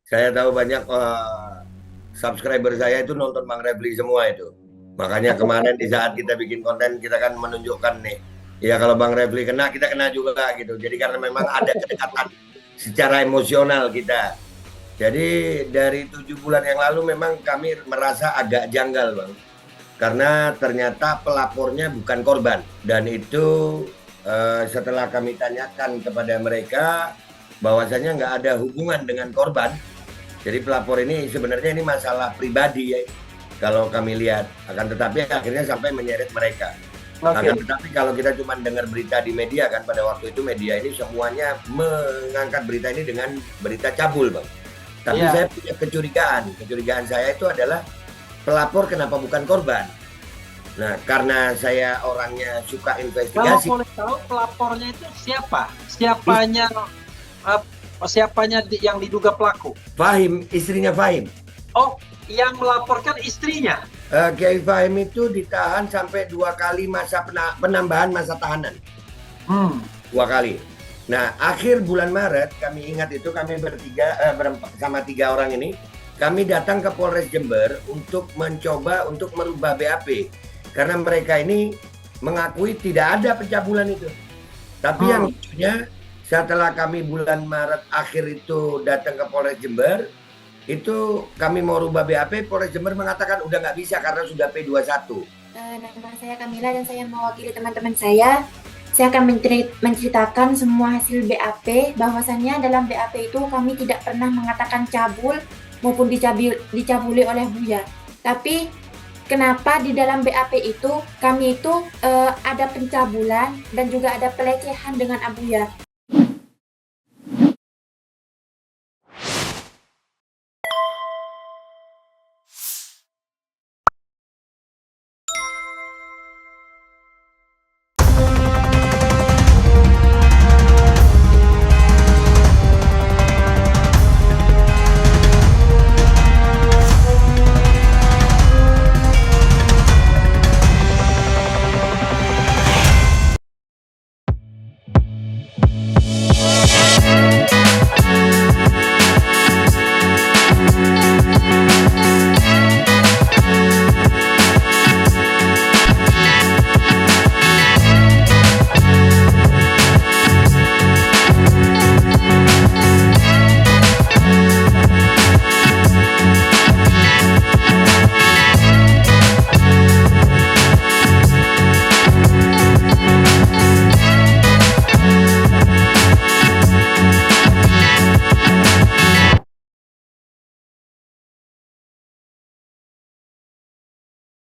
Saya tahu banyak subscriber saya itu nonton Bang Refli semua itu. Makanya kemarin di saat kita bikin konten kita kan menunjukkan nih, ya kalau Bang Refli kena kita kena juga gitu. Jadi karena memang ada kedekatan secara emosional kita. Jadi dari 7 bulan yang lalu memang kami merasa agak janggal Bang. Karena ternyata pelapornya bukan korban. Dan itu setelah kami tanyakan kepada mereka bahwasanya nggak ada hubungan dengan korban. Jadi pelapor ini sebenarnya ini masalah pribadi ya, kalau kami lihat. Akan tetapi akhirnya sampai menyeret mereka. Oke, Akan tetapi kalau kita cuma dengar berita di media kan, pada waktu itu media ini semuanya mengangkat berita ini dengan berita cabul Bang. Tapi ya. saya punya kecurigaan. Kecurigaan saya itu adalah pelapor kenapa bukan korban. Nah, karena saya orangnya suka Kalau investigasi. boleh tahu pelapornya itu siapa? Eh, siapanya yang diduga pelaku? Fahim, istrinya Fahim. Oh, yang melaporkan istrinya. Kiai Fahim itu ditahan sampai 2 kali masa penambahan masa tahanan. Hmm. 2 kali. Nah, akhir bulan Maret, kami ingat itu kami bertiga, sama 3 orang ini, kami datang ke Polres Jember untuk mencoba untuk merubah BAP. Karena mereka ini mengakui tidak ada pencabulan itu. Tapi yang Hmm. lucunya, setelah kami bulan Maret akhir itu datang ke Polres Jember, itu kami mau rubah BAP, Polres Jember mengatakan udah nggak bisa karena sudah P21. Nama saya Kamila dan saya mewakili teman-teman saya. Saya akan menceritakan semua hasil BAP, bahwasannya dalam BAP itu kami tidak pernah mengatakan cabul maupun dicabuli oleh Buya. Tapi kenapa di dalam BAP itu kami itu ada pencabulan dan juga ada pelecehan dengan Abuya.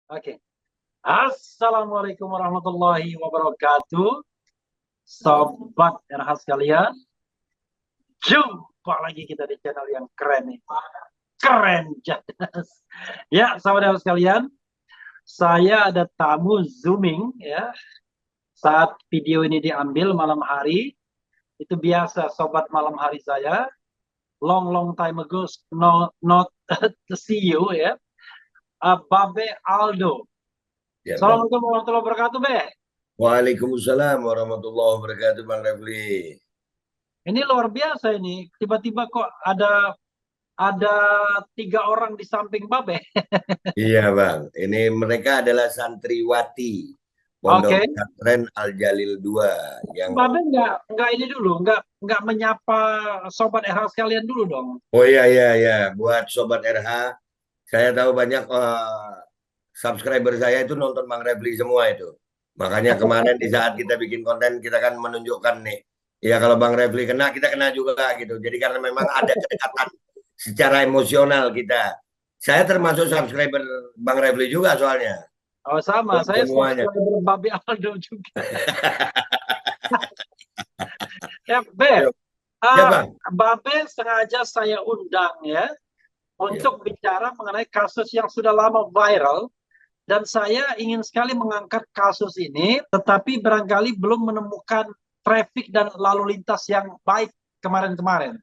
Oke. Assalamualaikum warahmatullahi wabarakatuh. Sobat RH sekalian, jumpa lagi kita di channel yang keren nih. Keren jelas. Ya, sahabat RH sekalian, saya ada tamu zooming ya. Saat video ini diambil malam hari, itu biasa sobat malam hari saya. Long time ago, not to see you ya. Babe Aldo. Ya, Bang. Assalamualaikum warahmatullahi wabarakatuh, Be. Waalaikumsalam warahmatullahi wabarakatuh, Bang Refli. Ini luar biasa ini. Tiba-tiba kok ada 3 orang di samping Babe. Iya, Bang. Ini mereka adalah santriwati Pondok Oke. Pesantren Al Jalil 2 yang Babe nggak ini dulu, nggak menyapa sobat RH sekalian dulu dong. oh iya iya iya, buat sobat RH, saya tahu banyak subscriber saya itu nonton Bang Refli semua itu. Makanya kemarin di saat kita bikin konten kita kan menunjukkan nih, ya kalau Bang Refli kena kita kena juga gitu. Jadi karena memang ada kedekatan secara emosional kita. Saya termasuk subscriber Bang Refli juga soalnya. Oh sama, Buat saya semuanya. subscriber Babe Aldo juga. Ya, Be, Ya, ya, Bang. Babe sengaja saya undang ya Ya. untuk bicara mengenai kasus yang sudah lama viral. Dan saya ingin sekali mengangkat kasus ini, tetapi barangkali belum menemukan traffic dan lalu lintas yang baik kemarin-kemarin.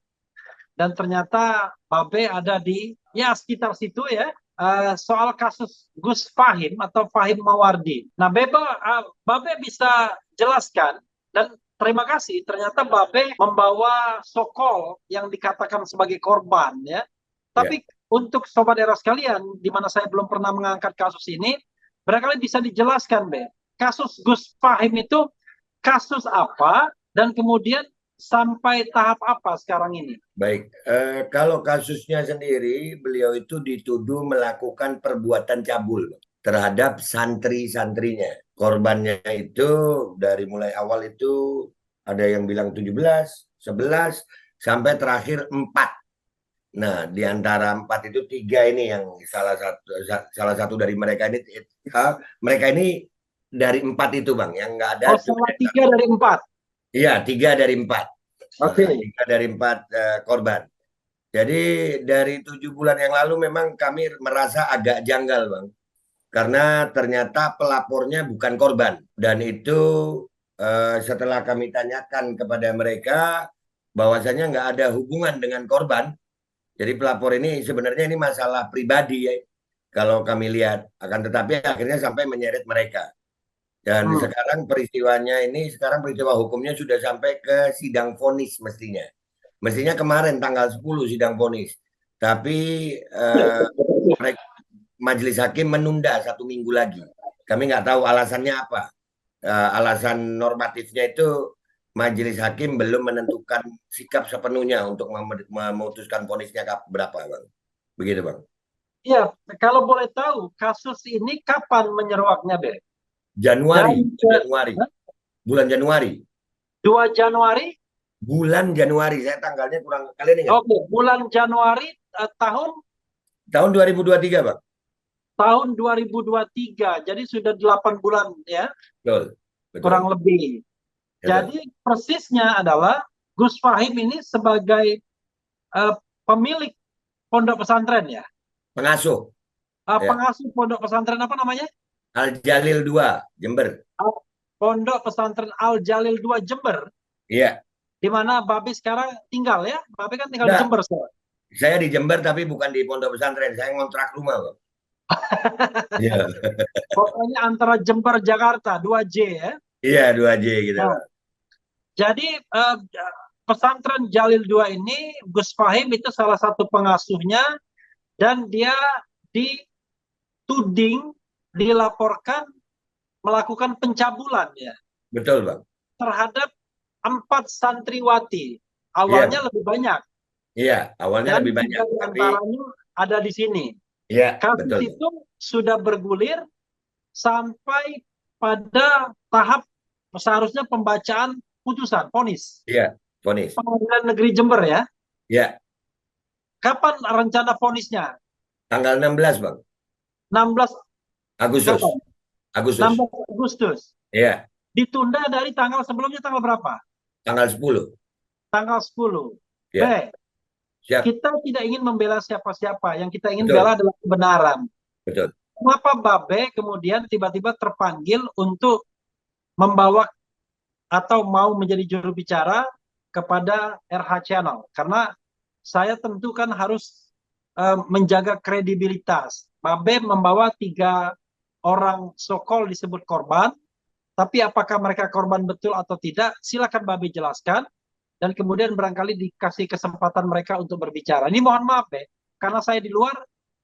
Dan ternyata Babe ada di ya sekitar situ ya, soal kasus Gus Fahim atau Fahim Mawardi. Nah, Babe bisa jelaskan, dan terima kasih ternyata Babe membawa Sokol yang dikatakan sebagai korban ya. Tapi untuk sobat era sekalian, di mana saya belum pernah mengangkat kasus ini, barangkali bisa dijelaskan, Be. Kasus Gus Fahim itu kasus apa dan kemudian sampai tahap apa sekarang ini? Baik, kalau kasusnya sendiri, beliau itu dituduh melakukan perbuatan cabul terhadap santri-santrinya. Korbannya itu dari mulai awal itu ada yang bilang 17, 11, sampai terakhir 4. Nah, di antara 4 itu 3 ini yang salah satu dari mereka ini, mereka ini dari 4 itu Bang, yang nggak ada. Oh, salah 3 dari 4. Iya, 3 dari 4. Oke. 3 dari 4 korban. Jadi dari 7 bulan yang lalu memang kami merasa agak janggal Bang. Karena ternyata pelapornya bukan korban. Dan itu setelah kami tanyakan kepada mereka bahwasanya nggak ada hubungan dengan korban. Jadi pelapor ini sebenarnya ini masalah pribadi ya. Kalau kami lihat. Akan tetapi akhirnya sampai menyeret mereka. Dan sekarang sekarang peristiwa hukumnya sudah sampai ke sidang vonis mestinya. Mestinya kemarin tanggal 10 sidang vonis. Tapi majelis hakim menunda 1 minggu lagi. Kami nggak tahu alasannya apa. Alasan normatifnya itu majelis hakim belum menentukan sikap sepenuhnya untuk memutuskan vonisnya berapa, Bang. Begitu, Bang. Iya, kalau boleh tahu kasus ini kapan menyeruaknya, Be? Januari. Bulan Januari. 2 Januari? Bulan Januari, saya tanggalnya kurang kalian ingat. Oke, bulan Januari tahun 2023, Bang. Tahun 2023. Jadi sudah 8 bulan ya. Betul. Kurang lebih. Betul. Jadi persisnya adalah Gus Fahim ini sebagai pemilik pondok pesantren ya. Pengasuh. Pengasuh pondok pesantren apa namanya? Al Jalil 2, Jember. Pondok pesantren Al Jalil 2 Jember. Iya. Di mana Babe sekarang tinggal ya? Babe kan tinggal di Jember sekarang. Saya di Jember tapi bukan di pondok pesantren. Saya ngontrak rumah, Bang. Iya. Pokoknya antara Jember Jakarta 2J ya. Iya, 2J gitu. Nah, jadi pesantren Jalil 2 ini Gus Fahim itu salah satu pengasuhnya dan dia dilaporkan melakukan pencabulan ya. Betul, Bang. Terhadap 4 santriwati. Awalnya lebih banyak. Iya, awalnya lebih banyak. Dan antaranya ada di sini. Iya, kasus betul. itu sudah bergulir sampai pada tahap seharusnya pembacaan putusan, vonis. Iya, vonis. Pengadilan Negeri Jember ya. Iya. Kapan rencana vonisnya? Tanggal 16, Bang. 16 Agustus. kapan? Agustus. 16 Agustus. Iya. Ditunda dari tanggal sebelumnya tanggal berapa? Tanggal 10. Tanggal 10. Ya. Siap. Kita tidak ingin membela siapa-siapa. Yang kita ingin bela adalah kebenaran. Betul. Kenapa Babe kemudian tiba-tiba terpanggil untuk membawa atau mau menjadi juru bicara kepada RH Channel? Karena saya tentu kan harus menjaga kredibilitas. Babe membawa 3 orang sokol disebut korban, tapi apakah mereka korban betul atau tidak, silakan Babe jelaskan, dan kemudian barangkali dikasih kesempatan mereka untuk berbicara. Ini mohon maaf karena saya di luar,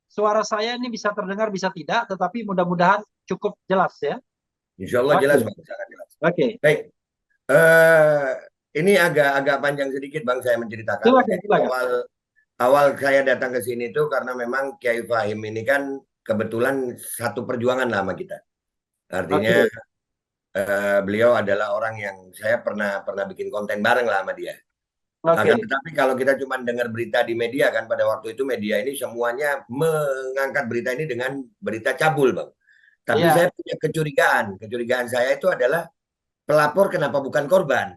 suara saya ini bisa terdengar, bisa tidak, tetapi mudah-mudahan cukup jelas ya. Insya Allah jelas, Bang. Sangat jelas. Oke. Baik. Ini agak panjang sedikit, Bang, saya menceritakan. Silakan. Awal saya datang ke sini itu karena memang Kiai Fahim ini kan kebetulan satu perjuangan lama kita. Artinya beliau adalah orang yang saya pernah bikin konten bareng lah sama dia. Tetapi kalau kita cuma dengar berita di media kan, pada waktu itu media ini semuanya mengangkat berita ini dengan berita cabul, Bang. Tapi saya punya kecurigaan saya itu adalah pelapor kenapa bukan korban.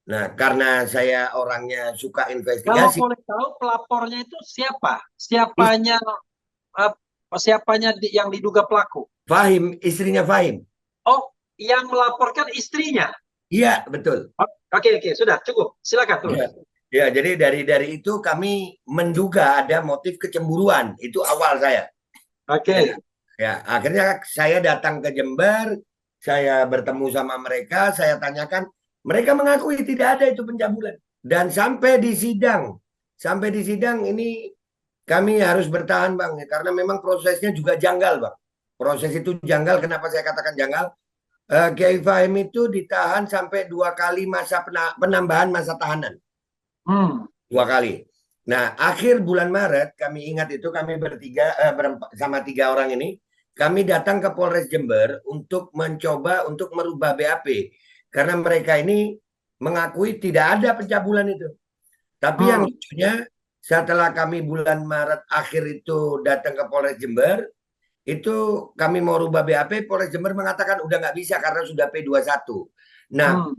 Nah, karena saya orangnya suka investigasi. Kalau boleh tahu pelapornya itu siapa? Siapanya yang diduga pelaku? Fahim, istrinya Fahim. Oh, yang melaporkan istrinya? Iya, betul. Oke, sudah cukup. Silakan terus. Ya, jadi dari itu kami menduga ada motif kecemburuan. Itu awal saya. Oke. Ya, akhirnya saya datang ke Jember, saya bertemu sama mereka, saya tanyakan. Mereka mengakui tidak ada itu pencabulan. Dan sampai di sidang ini kami harus bertahan Bang, karena memang prosesnya juga janggal Bang. Proses itu janggal, kenapa saya katakan janggal? Kiai Fahim itu ditahan sampai 2 kali masa penambahan masa tahanan. Hmm. 2 kali. Nah, akhir bulan Maret, kami ingat itu kami bertiga, sama 3 orang ini, kami datang ke Polres Jember untuk mencoba untuk merubah BAP. Karena mereka ini mengakui tidak ada pencabulan itu. Tapi yang lucunya, setelah kami bulan Maret akhir itu datang ke Polres Jember, itu kami mau rubah BAP, Polres Jember mengatakan udah nggak bisa karena sudah P21. Nah,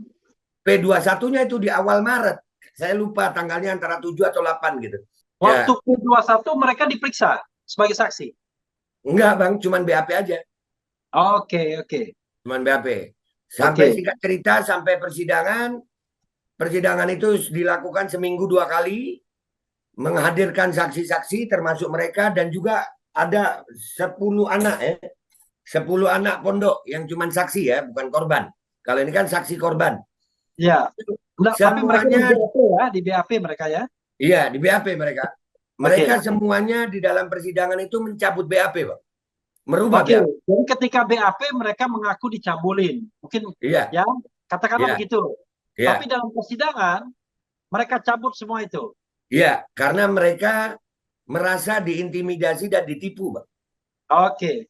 P21-nya itu di awal Maret. Saya lupa tanggalnya antara 7 atau 8 gitu. Waktu Ya, P21 mereka diperiksa sebagai saksi. enggak Bang, cuman BAP aja. Oke. Cuman BAP. Sampai Oke. singkat cerita, sampai persidangan. Persidangan itu dilakukan seminggu 2 kali. Menghadirkan saksi-saksi termasuk mereka. Dan juga ada 10 anak ya. 10 anak pondok yang cuman saksi ya, bukan korban. Kalau ini kan saksi korban. Ya. Enggak, tapi mereka di Semuanya, BAP ya, di BAP mereka ya. iya di BAP mereka. Oke. Mereka semuanya di dalam persidangan itu mencabut BAP, Bang. Merubah Oke. BAP. Jadi ketika BAP mereka mengaku dicabulin. Mungkin Iya, ya, katakanlah iya, begitu. Tapi iya. dalam persidangan mereka cabut semua itu. Iya, karena mereka merasa diintimidasi dan ditipu, Bang. Oke.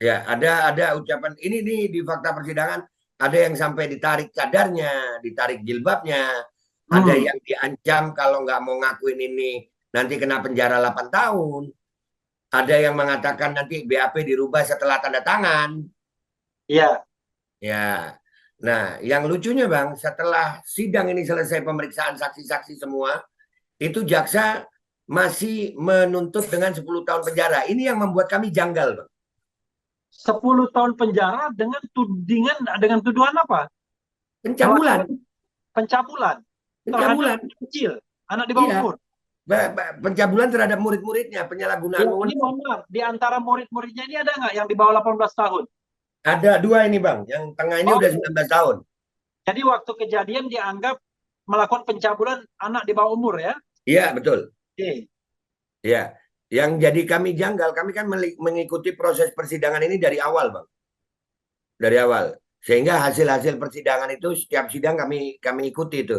Ya, ada ucapan ini nih di fakta persidangan, ada yang sampai ditarik cadarnya, ditarik jilbabnya, ada yang diancam kalau nggak mau ngakuin ini nanti kena penjara 8 tahun. Ada yang mengatakan nanti BAP dirubah setelah tanda tangan. Iya. Ya. Nah, yang lucunya Bang, setelah sidang ini selesai pemeriksaan saksi-saksi semua, itu jaksa masih menuntut dengan 10 tahun penjara. Ini yang membuat kami janggal, Bang. 10 tahun penjara dengan tuduhan apa? Pencabulan. Pencabulan terhadap Pencabulan. anak kecil, anak di bawah Iya. umur. Pencabulan terhadap murid-muridnya, penyalahgunaan Ya, ini wewenang. mohon maaf, di antara murid-muridnya ini ada nggak yang di bawah 18 tahun? Ada 2 ini Bang, yang tengah ini udah 19 tahun. Jadi waktu kejadian dianggap melakukan pencabulan anak di bawah umur ya? Iya, betul. Oke. Ya, yang jadi kami janggal, kami kan mengikuti proses persidangan ini dari awal, Bang. Dari awal. Sehingga hasil-hasil persidangan itu setiap sidang kami ikuti itu.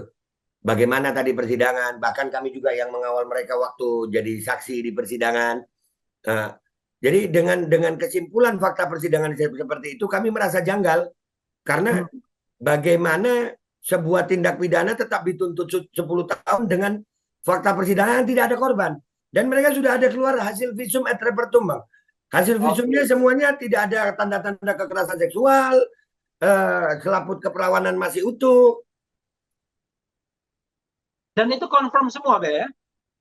Bagaimana tadi persidangan, bahkan kami juga yang mengawal mereka waktu jadi saksi di persidangan. Nah, jadi dengan kesimpulan fakta persidangan seperti itu kami merasa janggal karena bagaimana sebuah tindak pidana tetap dituntut 10 tahun dengan fakta persidangan yang tidak ada korban. Dan mereka sudah ada keluar hasil visum et repertum, Bang. Hasil visumnya semuanya tidak ada tanda-tanda kekerasan seksual, selaput keperawanan masih utuh. Dan itu confirm semua, Be, ya?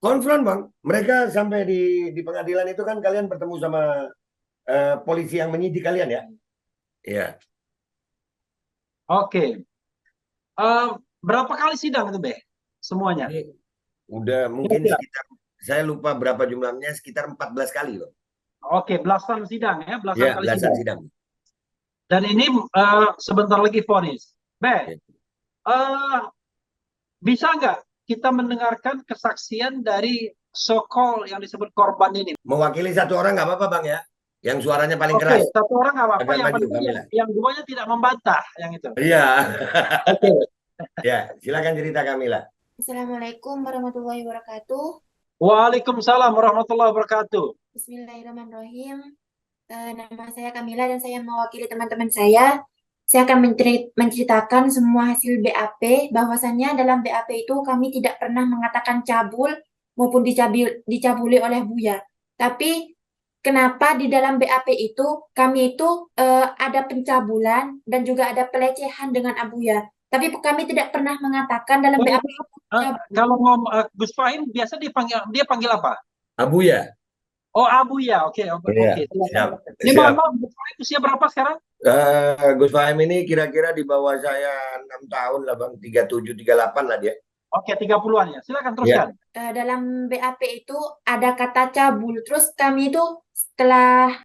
Konfront, Bang. Mereka sampai di pengadilan itu kan kalian bertemu sama polisi yang menyidik kalian ya? Iya. Oke. Berapa kali sidang itu, Be? Semuanya? Ini udah mungkin sekitar, saya lupa berapa jumlahnya, sekitar 14 kali loh. Oke, belasan sidang ya, belasan Ya, kali belasan sidang. sidang. Dan ini sebentar lagi vonis. Be, bisa nggak kita mendengarkan kesaksian dari so-called yang disebut korban ini? Mewakili satu orang nggak apa-apa Bang ya, yang suaranya paling Oke, keras. satu orang nggak apa-apa, Agak yang maju, penting Kamila. yang duanya tidak membantah yang itu. Iya. Oke. Ya, silakan cerita Kamila. Assalamualaikum warahmatullahi wabarakatuh. Waalaikumsalam warahmatullahi wabarakatuh. Bismillahirrahmanirrahim. Nama saya Kamila dan saya mewakili teman-teman saya. Saya akan menceritakan semua hasil BAP, bahwasannya dalam BAP itu kami tidak pernah mengatakan cabul maupun dicabuli oleh Buya. Tapi kenapa di dalam BAP itu kami itu ada pencabulan dan juga ada pelecehan dengan Abuya. Tapi kami tidak pernah mengatakan dalam BAP itu Kalau Gus Fahim biasa dia panggil apa? Abuya. Oh, Abuya. Oke. Iya, siap. Ini maaf, Gus Fahim usia berapa sekarang? Gus Fahim ini kira-kira di bawah saya 6 tahun lah Bang, 37, 38 lah dia. Oke, 30-an ya. Silakan teruskan. Dalam BAP itu ada kata cabul. Terus kami itu setelah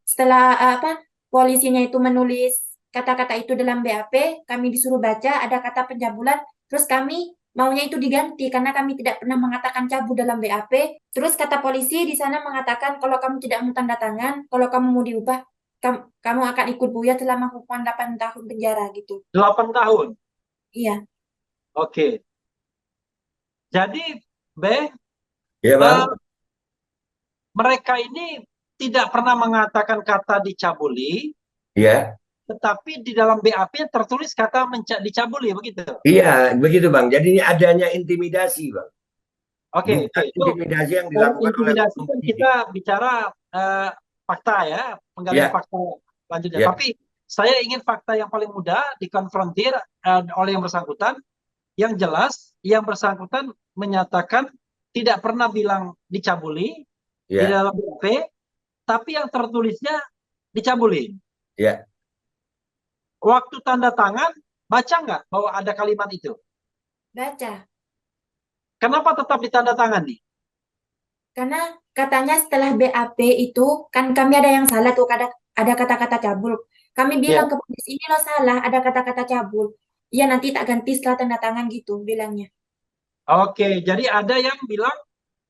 polisinya itu menulis kata-kata itu dalam BAP, kami disuruh baca ada kata pencabulan. Terus kami maunya itu diganti karena kami tidak pernah mengatakan cabul dalam BAP. Terus kata polisi di sana mengatakan kalau kamu tidak mau tanda tangan, kalau kamu mau diubah, kamu akan ikut buya selama hukuman 8 tahun penjara gitu. 8 tahun. Iya, Oke. Jadi, B, Ya bang. mereka ini tidak pernah mengatakan kata dicabuli, Iya. tetapi di dalam BAP tertulis kata dicabuli, begitu. Iya, begitu bang. Jadi ini adanya intimidasi bang. Oke, Dugaan itu intimidasi yang dari dilakukan oleh intimidasi oknum kan penyidik. kita bicara fakta ya, penggalian Ya, fakta lanjutnya. ya. Tapi saya ingin fakta yang paling mudah dikonfrontir oleh yang bersangkutan. Yang jelas, yang bersangkutan menyatakan tidak pernah bilang dicabuli di Ya, dalam BAP, tapi yang tertulisnya dicabuli. ya. Waktu tanda tangan, baca nggak bahwa ada kalimat itu? baca. Kenapa tetap ditanda tangan nih? Karena katanya setelah BAP itu kan kami ada yang salah tuh, ada kata-kata cabul. Kami Ya. bilang ke polisi ini loh salah, ada kata-kata cabul. Iya nanti tak ganti setelah tanda tangan gitu bilangnya. Oke, jadi ada yang bilang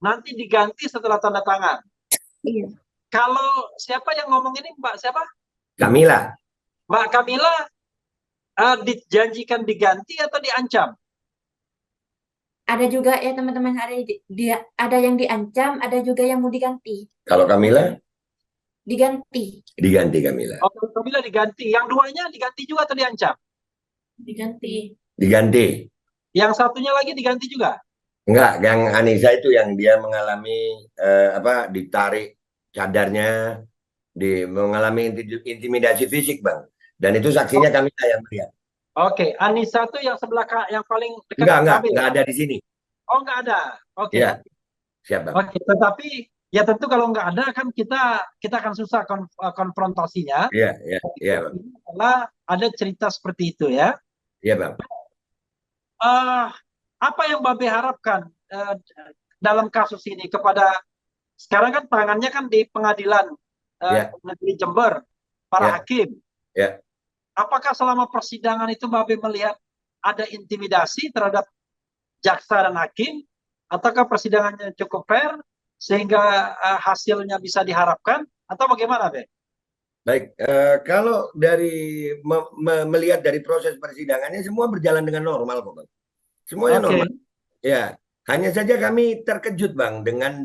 nanti diganti setelah tanda tangan. Iya. Kalau siapa yang ngomong ini, Mbak siapa? Kamila. Mbak Kamila dijanjikan diganti atau diancam? Ada juga ya teman-teman, ada yang diancam, ada juga yang mau diganti. Kalau Kamila Diganti. diganti Kamila. Oh, kalau Kamila diganti. Yang duanya diganti juga atau diancam? Diganti. Diganti. Yang satunya lagi diganti juga? Enggak, yang Anissa itu yang dia mengalami ditarik cadarnya, mengalami intimidasi fisik, Bang. Dan itu saksinya Kamila yang melihat. Oke, Anissa itu yang sebelah yang paling dekat Enggak ada di sini. Oh, nggak ada. Oke. Iya. Siap, Bang. Oke, tetapi ya tentu kalau nggak ada kan kita akan susah konfrontasinya. Iya, Bang. Karena ada cerita seperti itu ya. Iya, Bang. Apa yang Babe harapkan dalam kasus ini kepada sekarang kan tangannya kan di pengadilan negeri Jember para hakim. Ya. Apakah selama persidangan itu Babe melihat ada intimidasi terhadap jaksa dan hakim, ataukah persidangannya cukup fair sehingga hasilnya bisa diharapkan, atau bagaimana, Be? Baik, kalau dari melihat dari proses persidangannya semua berjalan dengan normal kok, Bang. Semuanya normal. Ya, hanya saja kami terkejut, Bang, dengan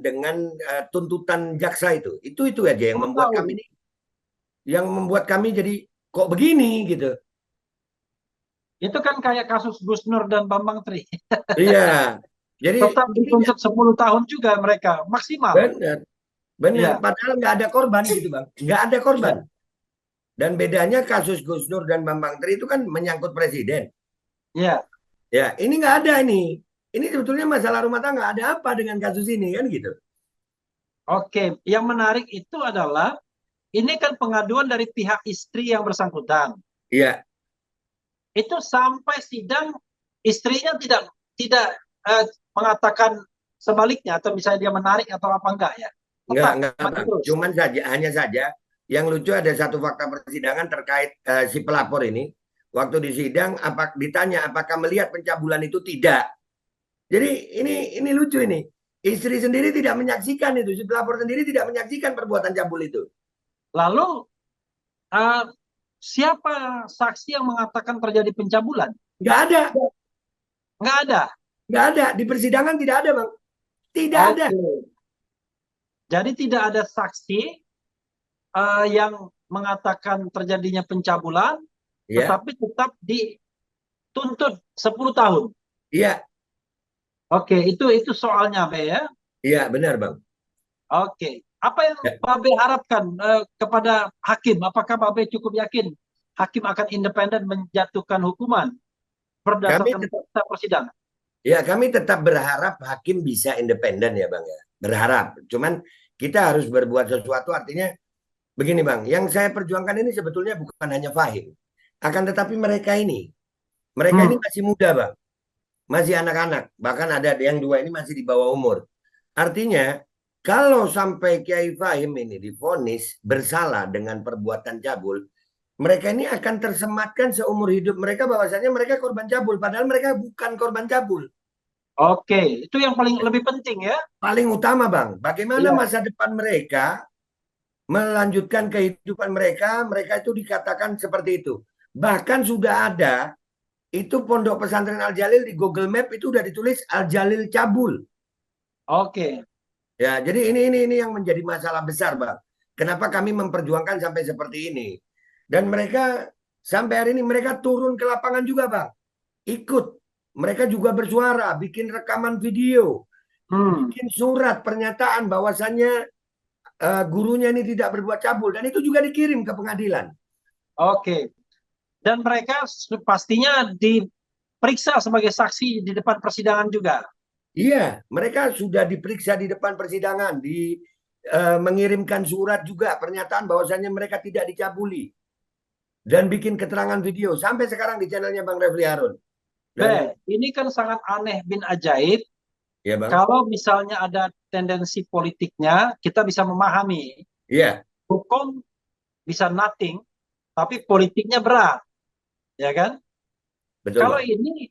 tuntutan jaksa itu. Itu aja yang membuat kami jadi kok begini gitu. Itu kan kayak kasus Gus Nur dan Bambang Tri. Iya. Jadi tetap dituntut 10 tahun juga mereka maksimal. Benar. Padahal nggak ada korban gitu, Bang. Nggak ada korban. Dan bedanya kasus Gus Nur dan Bambang Tri itu kan menyangkut presiden. Iya. Ya, ini nggak ada ini. Ini sebetulnya masalah rumah tangga. Ada apa dengan kasus ini kan gitu? Oke, yang menarik itu adalah ini kan pengaduan dari pihak istri yang bersangkutan. Iya. Itu sampai sidang istrinya tidak mengatakan sebaliknya atau misalnya dia menarik atau apa enggak ya? Enggak. Hanya saja yang lucu ada satu fakta persidangan terkait si pelapor ini. Waktu di sidang ditanya apakah melihat pencabulan itu tidak. Jadi ini lucu ini. Istri sendiri tidak menyaksikan itu. Si pelapor sendiri tidak menyaksikan perbuatan cabul itu. Lalu siapa saksi yang mengatakan terjadi pencabulan? Nggak ada. Nggak ada. Di persidangan tidak ada, Bang. Tidak ada. Jadi tidak ada saksi yang mengatakan terjadinya pencabulan, tetapi tetap dituntut 10 tahun. Iya. Oke, itu soalnya, Be ya? Iya, benar, Bang. Oke. Apa yang Babe harapkan kepada hakim? Apakah Babe cukup yakin hakim akan independen menjatuhkan hukuman berdasarkan fakta persidangan? Ya, kami tetap berharap hakim bisa independen ya, Bang ya. Berharap. Cuman kita harus berbuat sesuatu, artinya begini, Bang. Yang saya perjuangkan ini sebetulnya bukan hanya Fahim. Akan tetapi mereka ini masih muda, Bang. Masih anak-anak. Bahkan ada yang 2 ini masih di bawah umur. Artinya, kalau sampai Kiai Fahim ini divonis bersalah dengan perbuatan cabul, mereka ini akan tersematkan seumur hidup mereka bahwasanya mereka korban cabul. Padahal mereka bukan korban cabul. Oke, itu yang paling lebih penting ya. Paling utama, Bang. Bagaimana Iya. masa depan mereka melanjutkan kehidupan mereka, mereka itu dikatakan seperti itu. Bahkan sudah ada itu pondok pesantren Al Jalil di Google Map itu udah ditulis Al Jalil Cabul. Oke. Ya, jadi ini yang menjadi masalah besar, Bang. Kenapa kami memperjuangkan sampai seperti ini? Dan mereka sampai hari ini mereka turun ke lapangan juga, Bang. Ikut. Mereka juga bersuara, bikin rekaman video, Hmm. bikin surat pernyataan bahwasannya gurunya ini tidak berbuat cabul dan itu juga dikirim ke pengadilan. Oke. Dan mereka pastinya diperiksa sebagai saksi di depan persidangan juga. Iya, mereka sudah diperiksa di depan persidangan, mengirimkan surat juga pernyataan bahwasannya mereka tidak dicabuli dan bikin keterangan video sampai sekarang di channelnya Bang Refli Harun. Dan ini kan sangat aneh bin ajaib. ya, Bang. Kalau misalnya ada tendensi politiknya, kita bisa memahami. Iya. Hukum bisa nothing, tapi politiknya berat, ya kan? Betul, Kalau Bang. ini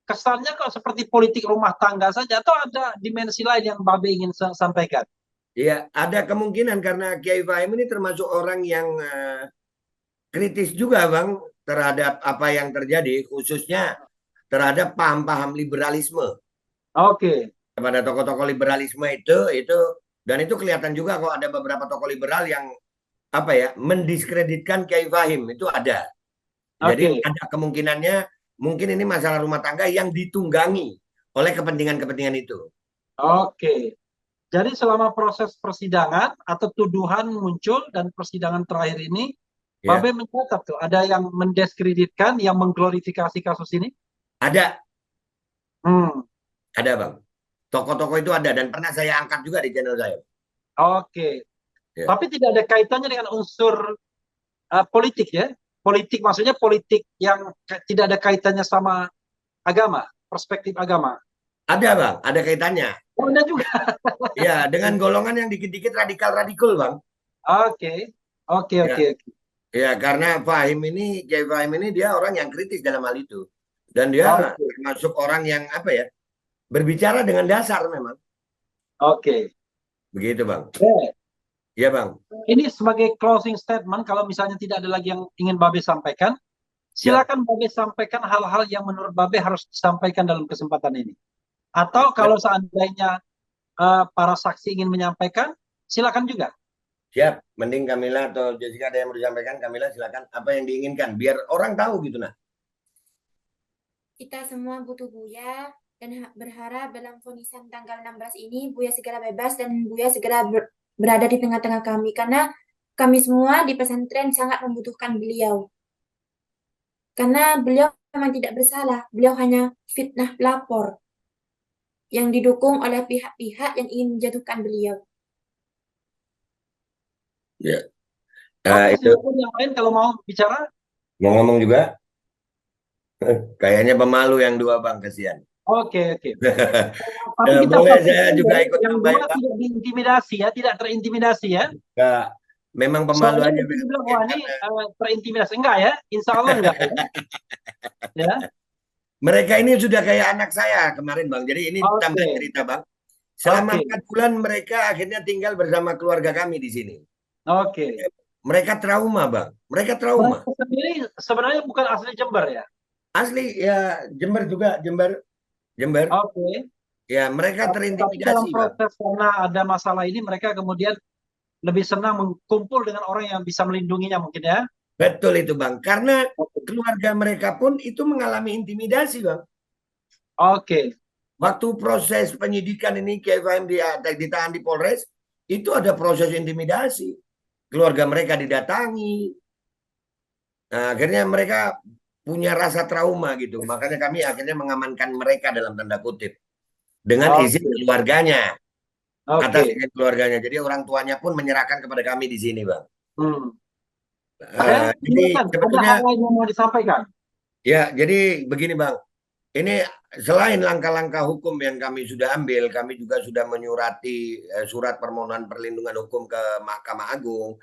kesannya kok seperti politik rumah tangga saja, atau ada dimensi lain yang Babe ingin sampaikan? Iya, ada kemungkinan karena Kiai Fahim ini termasuk orang yang kritis juga, Bang, terhadap apa yang terjadi, khususnya terhadap paham-paham liberalisme. Oke. Kepada tokoh-tokoh liberalisme itu dan itu kelihatan juga kok ada beberapa tokoh liberal yang apa ya mendiskreditkan Kiai Fahim itu ada. Jadi ada kemungkinannya mungkin ini masalah rumah tangga yang ditunggangi oleh kepentingan-kepentingan itu. Oke. Jadi selama proses persidangan atau tuduhan muncul dan persidangan terakhir ini, Ya. Babe mencatat tuh ada yang mendiskreditkan, yang mengglorifikasi kasus ini? Ada. Hmm. Ada, Bang. Tokoh-tokoh itu ada dan pernah saya angkat juga di channel saya. Oke. Ya. Tapi tidak ada kaitannya dengan unsur politik ya? Politik maksudnya politik yang tidak ada kaitannya sama agama, perspektif agama. Ada, Bang. Ada kaitannya. Oh, ada juga. Ya, dengan golongan yang dikit-dikit radikal-radikal, Bang. Oke. Oke, Ya. oke. Ya, karena Kiai Fahim ini dia orang yang kritis dalam hal itu. Dan dia termasuk orang yang apa ya, berbicara dengan dasar memang. Oke. Begitu, Bang. Okay. Iya, Bang. Ini sebagai closing statement, kalau misalnya tidak ada lagi yang ingin Babe sampaikan, silakan Babe sampaikan hal-hal yang menurut Babe harus disampaikan dalam kesempatan ini. Atau kalau seandainya para saksi ingin menyampaikan, silakan juga. Siap, mending Kamila atau Jessica ada yang mau disampaikan. Kamila silakan apa yang diinginkan, biar orang tahu gitu nah. Kita semua butuh Buya dan berharap dalam vonisan tanggal 16 ini Buya segera bebas dan Buya segera berada di tengah-tengah kami karena kami semua di pesantren sangat membutuhkan beliau. Karena beliau memang tidak bersalah, beliau hanya fitnah pelapor yang didukung oleh pihak-pihak yang ingin menjatuhkan beliau. Ya. Itu yang lain kalau mau bicara. Mau ngomong juga? Kayaknya pemalu yang dua, Bang, kasihan. Oke. Tapi kita boleh saya juga ikut yang tambah, dua tidak diintimidasi ya, tidak terintimidasi ya. Enggak, memang pemalu aja. Bilang, wah ini terintimidasi enggak ya? Insya Allah enggak ya. Ya. Mereka ini sudah kayak anak saya kemarin, Bang. Jadi ini tambah cerita, Bang. Selama 4 bulan mereka akhirnya tinggal bersama keluarga kami di sini. Oke. Mereka trauma, Bang. Mereka trauma. Mereka sendiri sebenarnya bukan asli Jember ya? Asli ya, Jember juga, Jember. Oke. Ya, mereka terintimidasi, Bang. Karena ada masalah ini, mereka kemudian lebih senang berkumpul dengan orang yang bisa melindunginya mungkin ya? Betul itu, Bang. Karena keluarga mereka pun itu mengalami intimidasi, Bang. Oke. Waktu proses penyidikan ini Kiai Fahim ditahan di Polres, itu ada proses intimidasi. Keluarga mereka didatangi. Nah, akhirnya mereka punya rasa trauma gitu. Makanya kami akhirnya mengamankan mereka dalam tanda kutip. Dengan izin keluarganya. Atas izin keluarganya. Jadi orang tuanya pun menyerahkan kepada kami di sini, Bang. Jadi sebetulnya ada hal lain yang mau disampaikan. Ya, jadi begini, Bang. Ini selain langkah-langkah hukum yang kami sudah ambil, kami juga sudah menyurati surat permohonan perlindungan hukum ke Mahkamah Agung,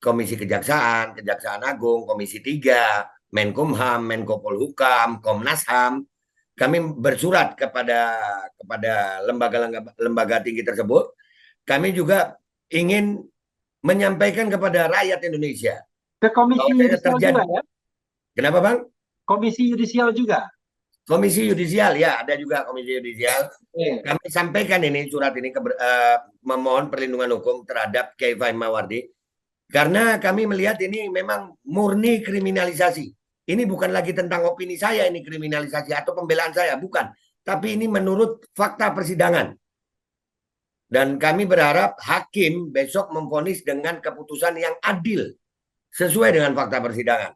Komisi Kejaksaan, Kejaksaan Agung, Komisi 3, Menkumham, Menko Polhukam, Komnas HAM, kami bersurat kepada lembaga tinggi tersebut. Kami juga ingin menyampaikan kepada rakyat Indonesia Ke Komisi bahwa Yudisial juga ya? Kenapa Bang? Komisi Yudisial juga. Komisi Yudisial ya, ada juga Komisi Yudisial. Kami sampaikan ini surat ini memohon perlindungan hukum terhadap Kiai Fahim Mawardi karena kami melihat ini memang murni kriminalisasi. Ini bukan lagi tentang opini saya ini kriminalisasi atau pembelaan saya, bukan. Tapi ini menurut fakta persidangan. Dan kami berharap hakim besok memvonis dengan keputusan yang adil sesuai dengan fakta persidangan.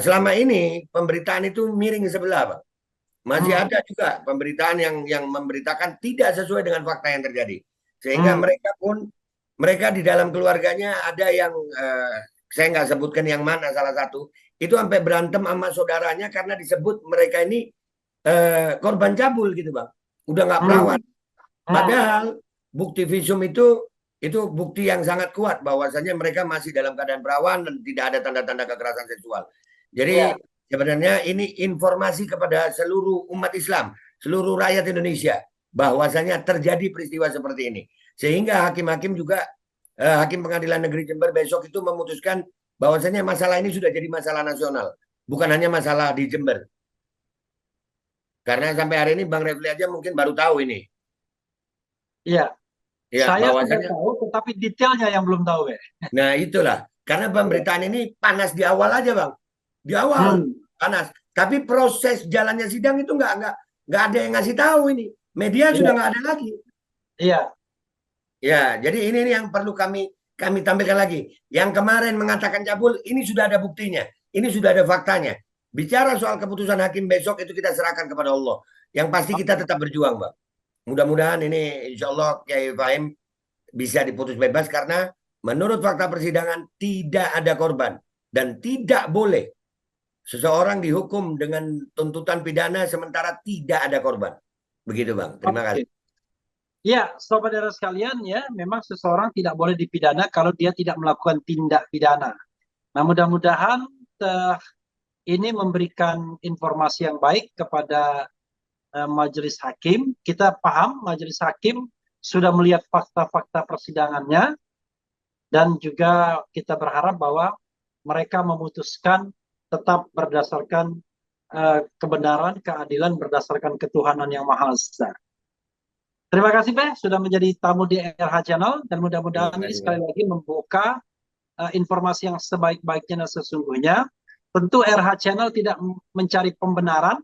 Selama ini pemberitaan itu miring sebelah, Pak. Masih ada juga pemberitaan yang memberitakan tidak sesuai dengan fakta yang terjadi. Sehingga mereka di dalam keluarganya ada yang saya nggak sebutkan yang mana salah satu itu sampai berantem sama saudaranya karena disebut mereka ini korban cabul gitu Bang. Udah nggak perawan. Padahal bukti visum itu bukti yang sangat kuat bahwasanya mereka masih dalam keadaan perawan dan tidak ada tanda-tanda kekerasan seksual. Jadi sebenarnya ini informasi kepada seluruh umat Islam, seluruh rakyat Indonesia bahwasanya terjadi peristiwa seperti ini. Sehingga hakim-hakim juga Hakim Pengadilan Negeri Jember besok itu memutuskan bahwasanya masalah ini sudah jadi masalah nasional, bukan hanya masalah di Jember. Karena sampai hari ini Bang Refli aja mungkin baru tahu ini. Iya. Ya, saya sudah tahu, tetapi detailnya yang belum tahu. Nah itulah, karena pemberitaan ini panas di awal aja Bang. Di awal panas. Tapi proses jalannya sidang itu nggak ada yang ngasih tahu ini. Media sudah nggak ada lagi. Iya. Ya, jadi ini yang perlu kami tampilkan lagi. Yang kemarin mengatakan cabul, ini sudah ada buktinya. Ini sudah ada faktanya. Bicara soal keputusan hakim besok itu kita serahkan kepada Allah. Yang pasti kita tetap berjuang, Bang. Mudah-mudahan ini insya Allah Kiai Fahim bisa diputus bebas karena menurut fakta persidangan tidak ada korban. Dan tidak boleh seseorang dihukum dengan tuntutan pidana sementara tidak ada korban. Begitu Bang, terima kasih. Ya, saudara sekalian ya, memang seseorang tidak boleh dipidana kalau dia tidak melakukan tindak pidana. Nah, mudah-mudahan ini memberikan informasi yang baik kepada majelis hakim. Kita paham majelis hakim sudah melihat fakta-fakta persidangannya dan juga kita berharap bahwa mereka memutuskan tetap berdasarkan kebenaran, keadilan berdasarkan ketuhanan yang Maha Esa. Terima kasih Pak sudah menjadi tamu di RH Channel dan mudah-mudahan ini sekali lagi membuka informasi yang sebaik-baiknya dan sesungguhnya. Tentu RH Channel tidak mencari pembenaran,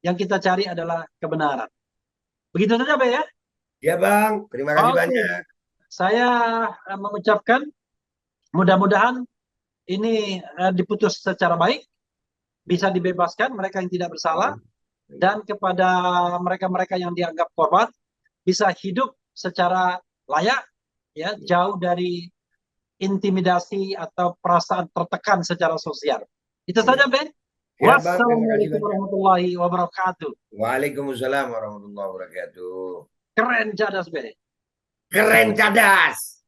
yang kita cari adalah kebenaran. Begitu saja Pak ya? Ya Bang, terima kasih banyak. Saya mengucapkan mudah-mudahan ini diputus secara baik, bisa dibebaskan mereka yang tidak bersalah, dan kepada mereka-mereka yang dianggap korban, bisa hidup secara layak, ya, jauh dari intimidasi atau perasaan tertekan secara sosial. Itu saja, Ben. Ya, Wassalamualaikum warahmatullahi wabarakatuh. Waalaikumsalam warahmatullahi wabarakatuh. Keren cadas, Ben. Keren cadas.